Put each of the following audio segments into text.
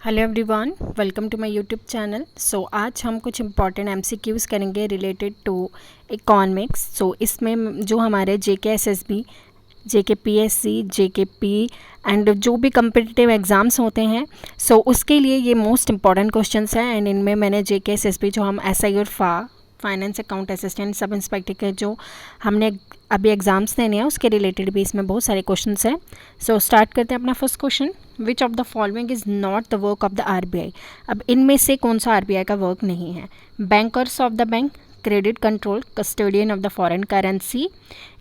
Hello everyone, welcome to my YouTube channel. So आज हम कुछ इंपॉर्टेंट एमसीक्यूज़ करेंगे रिलेटेड टू इकोनॉमिक्स। सो इसमें जो हमारे JK SSB, JK PSC, JK P and जो भी कम्पिटिटिव एग्ज़ाम्स होते हैं, सो उसके लिए ये मोस्ट इंपॉर्टेंट क्वेश्चंस हैं। एंड इनमें मैंने जेके एसएसबी जो हम एसआई और finance account assistant sub inspector के जो हमने अभी एग्ज़ाम्स देने हैं उसके रिलेटेड भी इसमें बहुत सारे क्वेश्चंस हैं। सो स्टार्ट करते हैं अपना first question. Which of the following is not the work of the RBI. अब इनमें से कौन सा आरबीआई का वर्क नहीं है? Bankers of the bank, credit control, custodian of the foreign currency,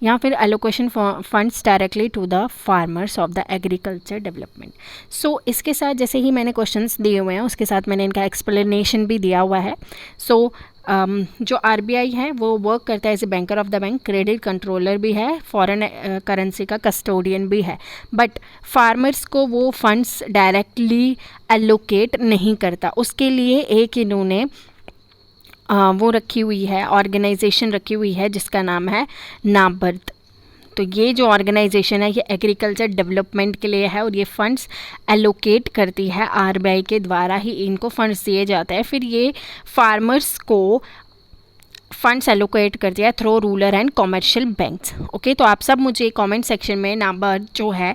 या फिर allocation funds directly to the farmers of the agriculture development. So इसके साथ जैसे ही मैंने क्वेश्चंस दिए हुए हैं उसके साथ मैंने इनका एक्सप्लेनेशन भी दिया हुआ है। सो जो आरबीआई है वो वर्क करता है as a banker of the bank, credit controller भी है, फॉरेन करेंसी का कस्टोडियन भी है, बट फार्मर्स को वो फंड्स डायरेक्टली एलोकेट नहीं करता। उसके लिए एक इन्होंने वो रखी हुई है, ऑर्गेनाइजेशन रखी हुई है जिसका नाम है नाबार्ड। तो ये जो ऑर्गेनाइजेशन है ये एग्रीकल्चर डेवलपमेंट के लिए है और ये फंड्स एलोकेट करती है, आरबीआई के द्वारा ही इनको फंड्स दिए जाते हैं। फिर ये फार्मर्स को फंड्स एलोकेट करती है through rural and commercial banks. Okay, तो आप सब मुझे कमेंट सेक्शन में नाबार्ड जो है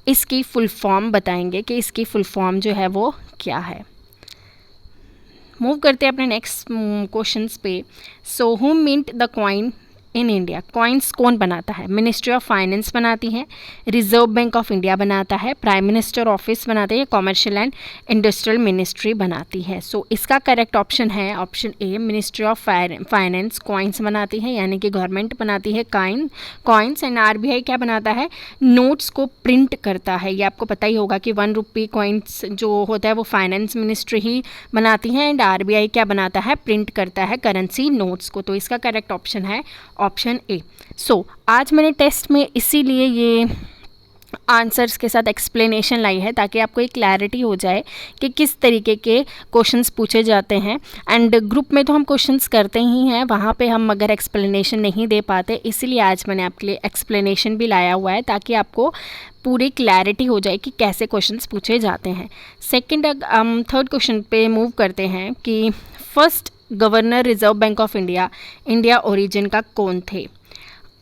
इसकी फुल फॉर्म बताएंगे कि इसकी फुल फॉर्म जो है वो क्या है। मूव करते हैं अपने नेक्स्ट क्वेश्चंस पे। So who mint the coin in India. Coins कौन बनाता है? मिनिस्ट्री ऑफ फाइनेंस बनाती है, रिजर्व बैंक ऑफ इंडिया बनाता है, प्राइम मिनिस्टर ऑफिस बनाते हैं, कॉमर्शियल एंड इंडस्ट्रियल मिनिस्ट्री बनाती है। सो इसका करेक्ट ऑप्शन है option A, ministry of finance coins बनाती है, यानी कि गवर्नमेंट बनाती है कॉइन्स। एंड आरबीआई क्या बनाता है? नोट्स को प्रिंट करता है। ये आपको पता ही होगा कि 1 रुपये कॉइन्स जो होता है वो फाइनेंस मिनिस्ट्री ही बनाती है एंड आरबीआई क्या बनाता है? प्रिंट करता है करेंसी नोट्स को। तो इसका करेक्ट ऑप्शन है ऑप्शन ए। सो आज मैंने टेस्ट में इसीलिए ये आंसर्स के साथ एक्सप्लेनेशन लाई है ताकि आपको एक क्लैरिटी हो जाए कि किस तरीके के क्वेश्चंस पूछे जाते हैं। एंड ग्रुप में तो हम क्वेश्चंस करते ही हैं, वहाँ पे हम अगर एक्सप्लेनेशन नहीं दे पाते, इसीलिए आज मैंने आपके लिए एक्सप्लेनेशन भी लाया हुआ है ताकि आपको पूरी क्लैरिटी हो जाए कि कैसे क्वेश्चंस पूछे जाते हैं। थर्ड क्वेश्चन पे मूव करते हैं कि first governor Reserve Bank of India origin का कौन थे?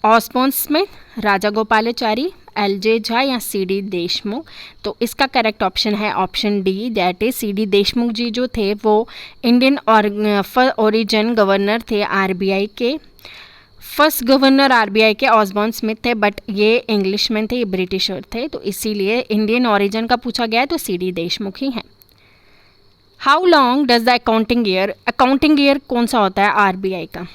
Osborne Smith, Raja Gopalachari, LJ Jha या सीडी देशमुख। तो इसका करेक्ट ऑप्शन है option D, that is CD Deshmukh ji जो थे वो इंडियन ओरिजिन गवर्नर थे आरबीआई के। फर्स्ट गवर्नर आरबीआई के ऑस्बोर्न स्मिथ थे, बट ये इंग्लिशमैन थे, ये ब्रिटिशर थे, तो इसीलिए इंडियन ओरिजिन का पूछा गया है तो सीडी देशमुख ही हैं। How long does the accounting year कौन सा होता है आरबीआई का?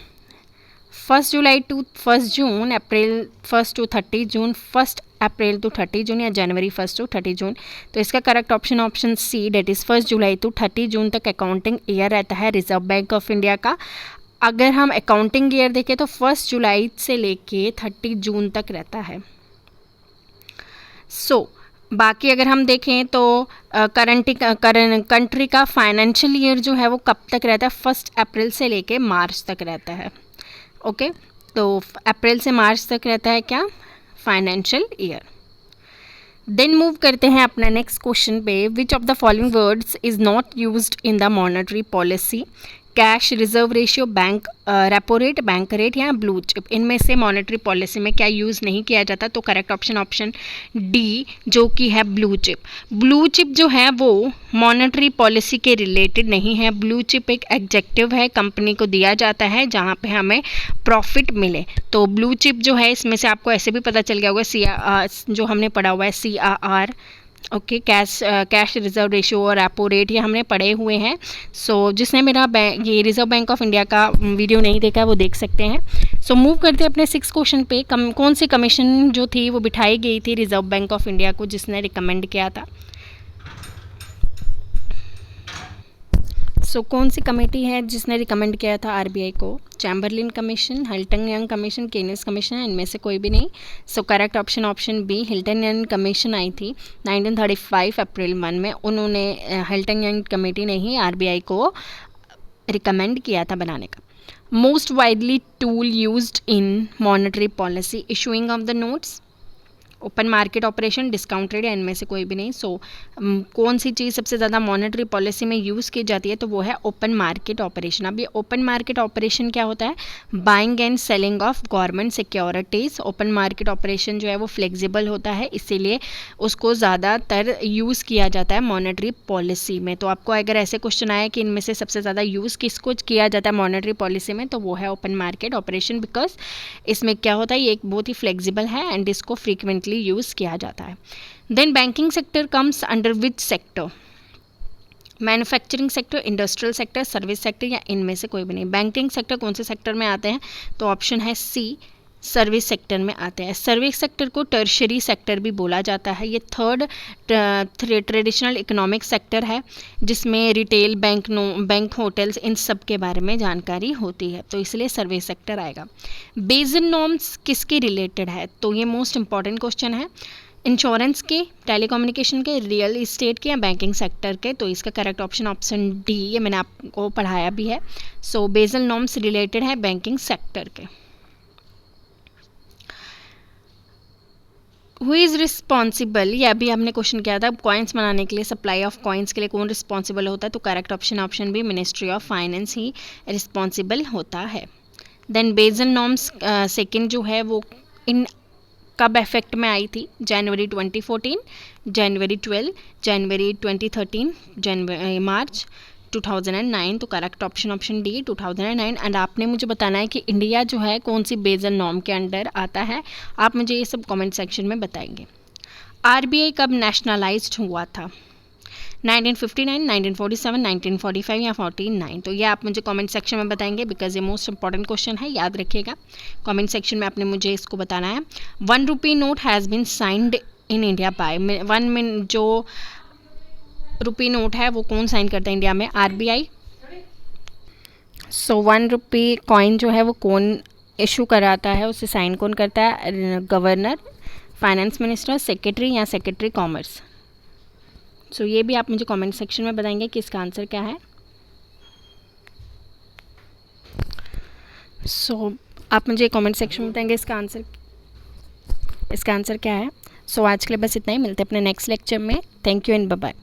1 July to 1 June, April 1 to 30 June, 1 April to 30 June, या जनवरी 1 टू 30 जून। तो इसका correct option C, that is 1 July to 30 June तक अकाउंटिंग ईयर रहता है रिजर्व बैंक ऑफ इंडिया का। अगर हम अकाउंटिंग ईयर देखें तो 1 जुलाई से लेके 30 जून तक रहता है। बाकी अगर हम देखें तो कंट्री का फाइनेंशियल ईयर जो है वो कब तक रहता है? 1 अप्रैल से लेके मार्च तक रहता है। ओके, तो अप्रैल से मार्च तक रहता है क्या? Financial year. देन मूव करते हैं अपना नेक्स्ट क्वेश्चन पे। Which of the following words is not used in the monetary policy? Cash reserve ratio, bank repo rate, bank rate या ब्लू चिप। इनमें से मॉनेटरी पॉलिसी में क्या यूज़ नहीं किया जाता? तो करेक्ट ऑप्शन डी जो कि है ब्लू चिप। ब्लू चिप जो है वो मॉनेटरी पॉलिसी के रिलेटेड नहीं है। ब्लू चिप एक एडजेक्टिव है, कंपनी को दिया जाता है जहाँ पे हमें प्रॉफिट मिले। तो ब्लू चिप जो है इसमें से आपको ऐसे भी पता चल गया होगा, जो हमने पढ़ा हुआ है CRR। Okay, cash reserve ratio और रेपो रेट ये हमने पढ़े हुए हैं। सो जिसने मेरा ये रिजर्व बैंक ऑफ इंडिया का वीडियो नहीं देखा है वो देख सकते हैं। सो मूव करते हैं अपने 6 क्वेश्चन पे। कौन सी कमीशन जो थी वो बिठाई गई थी रिजर्व बैंक ऑफ इंडिया को, जिसने रिकमेंड किया था? सो कौन सी कमेटी है जिसने रिकमेंड किया था आरबीआई को? Chamberlain commission, Hilton Young commission, Keynes commission, इनमें से कोई भी नहीं। So correct option B, Hilton Young commission आई थी 1935 अप्रैल 1 में। उन्होंने हिल्टन यंग कमेटी ने ही आरबीआई को रिकमेंड किया था बनाने का। Most widely tool used in monetary policy, issuing of the notes, open market operation, discount trade या इनमें से कोई भी नहीं। सो कौन सी चीज़ सबसे ज़्यादा मॉनेटरी पॉलिसी में यूज़ की जाती है, तो वो है ओपन मार्केट ऑपरेशन। अब ये ओपन मार्केट ऑपरेशन क्या होता है, buying and selling of government securities. Open market operation जो है वो फ्लेक्सिबल होता है, इसीलिए उसको ज़्यादातर यूज़ किया जाता है मॉनेटरी पॉलिसी में। तो आपको अगर ऐसे क्वेश्चन आए कि इनमें से सबसे ज़्यादा यूज़ किसको किया जाता है मॉनेटरी पॉलिसी में, तो वो है ओपन मार्केट ऑपरेशन, बिकॉज इसमें क्या होता है, ये एक बहुत ही फ्लेक्सिबल है एंड इसको फ्रीक्वेंटली यूज़ किया जाता है। Then banking sector comes under which sector, manufacturing sector, industrial sector, service sector या इनमें से कोई भी नहीं। बैंकिंग सेक्टर कौन से सेक्टर में आते हैं, तो ऑप्शन है सी, सर्विस सेक्टर में आते हैं। सर्विस सेक्टर को टर्शरी सेक्टर भी बोला जाता है। ये थर्ड ट्रेडिशनल इकोनॉमिक सेक्टर है, जिसमें रिटेल, बैंक, होटल्स, इन सब के बारे में जानकारी होती है, तो इसलिए सर्विस सेक्टर आएगा। बेसिक नॉर्म्स किसके रिलेटेड है, तो ये मोस्ट इंपॉर्टेंट क्वेश्चन है। इंश्योरेंस के, टेलीकम्युनिकेशन के, रियल इस्टेट के या बैंकिंग सेक्टर के, तो इसका करेक्ट ऑप्शन डी, ये मैंने आपको पढ़ाया भी है। सो बेसिक नॉर्म्स रिलेटेड है बैंकिंग सेक्टर के। हु इज़ रिस्पॉन्सिबल, ये अभी हमने क्वेश्चन किया था, कॉइन्स बनाने के लिए, सप्लाई ऑफ कॉइन्स के लिए कौन रिस्पॉन्सिबल होता है, तो correct option B, ministry of finance ही रिस्पॉन्सिबल होता है। देन बेसिक नॉर्म्स सेकेंड जो है वो इन कब इफेक्ट में आई थी, जनवरी 2014, जनवरी 12, जनवरी 2013, मार्च 2009, तो करेक्ट ऑप्शन डी 2009। एंड आपने मुझे बताना है कि इंडिया जो है कौन सी बेसिक नॉर्म के अंडर आता है, आप मुझे ये सब कमेंट सेक्शन में बताएंगे। आरबीआई कब नेशनलाइज्ड हुआ था, 1959, 1947, 1945 या 49, तो ये आप मुझे कमेंट सेक्शन में बताएंगे, बिकॉज ये मोस्ट इंपॉर्टेंट क्वेश्चन है, याद रखिएगा। कमेंट सेक्शन में आपने मुझे इसको बताना है। 1 rupee note has been signed in India by, जो रुपी नोट है वो कौन साइन करता है इंडिया में, आरबीआई। सो 1 रुपी कॉइन जो है वो कौन इशू कराता है, उसे साइन कौन करता है, गवर्नर, फाइनेंस मिनिस्टर, सेक्रेटरी या सेक्रेटरी कॉमर्स। सो ये भी आप मुझे कमेंट सेक्शन में बताएंगे कि इसका आंसर क्या है। सो आप मुझे कमेंट सेक्शन में बताएंगे इसका आंसर क्या है। सो आज के लिए बस इतना ही, मिलते हैं अपने नेक्स्ट लेक्चर में। Thank you and bye bye.